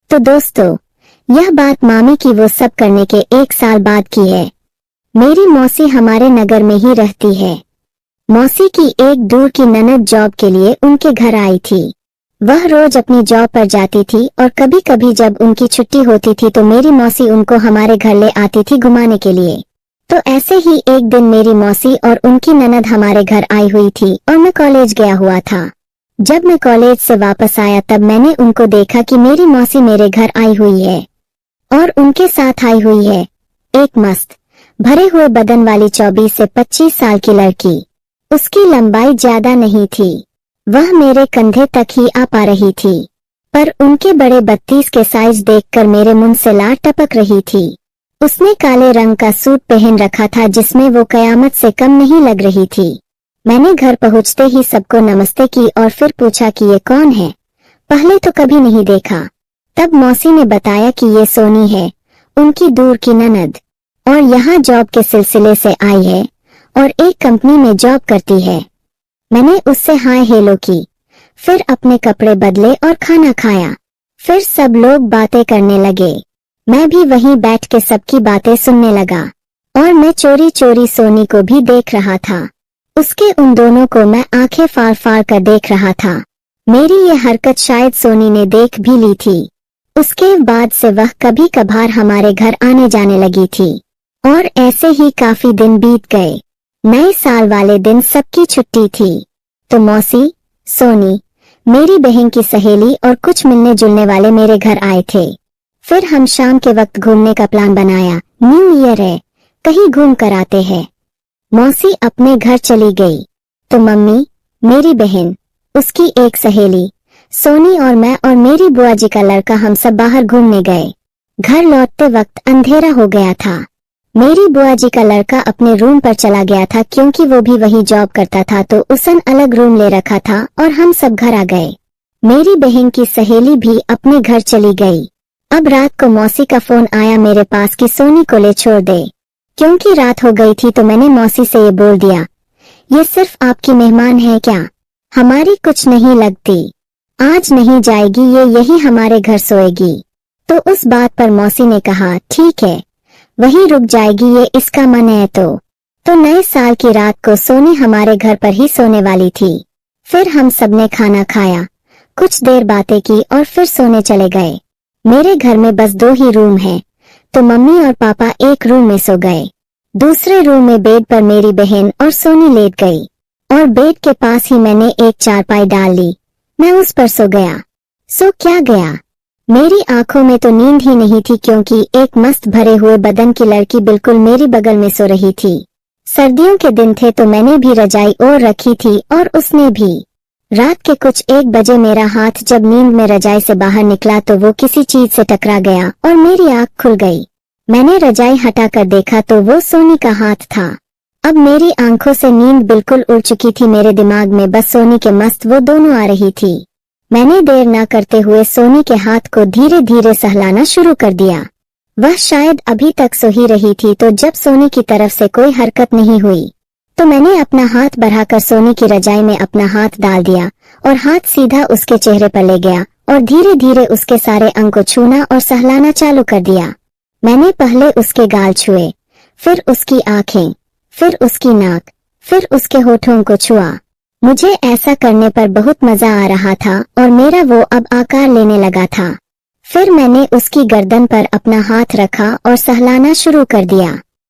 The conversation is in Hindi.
तो दोस्तों, यह बात मामी की वो सब करने के 1 साल बाद की है। मेरी मौसी हमारे नगर में ही रहती है। मौसी की एक दूर की ननद जॉब के लिए उनके घर आई थी। वह रोज अपनी जॉब पर जाती थी और कभी कभी जब उनकी छुट्टी होती थी तो मेरी मौसी उनको हमारे घर ले आती थी घुमाने के लिए। तो ऐसे ही एक दिन मेरी मौसी और उनकी ननद हमारे घर आई हुई थी और मैं कॉलेज गया हुआ था। जब मैं कॉलेज से वापस आया तब मैंने उनको देखा कि मेरी मौसी मेरे घर आई हुई है और उनके साथ आई हुई है एक मस्त भरे हुए बदन वाली 24 से 25 साल की लड़की। उसकी लंबाई ज्यादा नहीं थी, वह मेरे कंधे तक ही आ पा रही थी, पर उनके बड़े 32 के साइज देखकर मेरे मुंह से लार टपक रही थी। उसने काले रंग का सूट पहन रखा था जिसमें वो कयामत से कम नहीं लग रही थी। मैंने घर पहुंचते ही सबको नमस्ते की और फिर पूछा कि ये कौन है, पहले तो कभी नहीं देखा। तब मौसी ने बताया कि ये सोनी है, उनकी दूर की ननद, और यहाँ जॉब के सिलसिले से आई है और एक कंपनी में जॉब करती है। मैंने उससे हाय हेलो की, फिर अपने कपड़े बदले और खाना खाया। फिर सब लोग बातें करने लगे। मैं भी वहीं बैठ के सबकी बातें सुनने लगा और मैं चोरी चोरी सोनी को भी देख रहा था। उसके उन दोनों को मैं आंखें फाड़ फाड़ कर देख रहा था। मेरी ये हरकत शायद सोनी ने देख भी ली थी। उसके बाद से वह कभी कभार हमारे घर आने जाने लगी थी और ऐसे ही काफी दिन बीत गए। नए साल वाले दिन सबकी छुट्टी थी तो मौसी, सोनी, मेरी बहन की सहेली और कुछ मिलने जुलने वाले मेरे घर आए थे। फिर हम शाम के वक्त घूमने का प्लान बनाया। न्यू ईयर है, कहीं घूम कर आते हैं। मौसी अपने घर चली गई तो मम्मी, मेरी बहन, उसकी एक सहेली, सोनी और मैं और मेरी बुआ जी का लड़का हम सब बाहर घूमने गए। घर लौटते वक्त अंधेरा हो गया था। मेरी बुआ जी का लड़का अपने रूम पर चला गया था क्योंकि वो भी वही जॉब करता था तो उसने अलग रूम ले रखा था और हम सब घर आ गए। मेरी बहन की सहेली भी अपने घर चली गई। अब रात को मौसी का फोन आया मेरे पास कि सोनी को ले छोड़ दे। क्योंकि रात हो गई थी तो मैंने मौसी से ये बोल दिया, ये सिर्फ आपकी मेहमान है क्या, हमारी कुछ नहीं लगती, आज नहीं जाएगी, ये यही हमारे घर सोएगी। तो उस बात पर मौसी ने कहा ठीक है, वही रुक जाएगी, ये इसका मन है। तो नए साल की रात को सोनी हमारे घर पर ही सोने वाली थी। फिर हम सबने खाना खाया, कुछ देर बातें की और फिर सोने चले गए। मेरे घर में बस 2 ही रूम हैं, तो मम्मी और पापा एक रूम में सो गए। दूसरे रूम में बेड पर मेरी बहन और सोनी लेट गई और बेड के पास ही मैंने एक चारपाई डाल ली। मैं उस पर सो गया। सो क्या गया, मेरी आंखों में तो नींद ही नहीं थी क्योंकि एक मस्त भरे हुए बदन की लड़की बिल्कुल मेरी बगल में सो रही थी। सर्दियों के दिन थे तो मैंने भी रजाई ओढ़ रखी थी और उसने भी। रात के कुछ 1 बजे मेरा हाथ जब नींद में रजाई से बाहर निकला तो वो किसी चीज से टकरा गया और मेरी आंख खुल गई। मैंने रजाई हटाकर देखा तो वो सोनी का हाथ था। अब मेरी आंखों से नींद बिल्कुल उड़ चुकी थी। मेरे दिमाग में बस सोनी के मस्त वो दोनों आ रही थी। मैंने देर ना करते हुए सोनी के हाथ को धीरे धीरे सहलाना शुरू कर दिया। वह शायद अभी तक सो ही रही थी तो जब सोनी की तरफ से कोई हरकत नहीं हुई तो मैंने अपना हाथ बढ़ाकर सोनी की रजाई में अपना हाथ डाल दिया और हाथ सीधा उसके चेहरे पर ले गया और धीरे धीरे उसके सारे अंग को छूना और सहलाना चालू कर दिया। मैंने पहले उसके गाल छुए, फिर उसकी आंखें, फिर उसकी नाक, फिर उसके होठों को छुआ। मुझे ऐसा करने पर बहुत मजा आ रहा था और मेरा वो अब आकार लेने लगा था। फिर मैंने उसकी गर्दन पर अपना हाथ रखा और सहलाना शुरू कर दिया।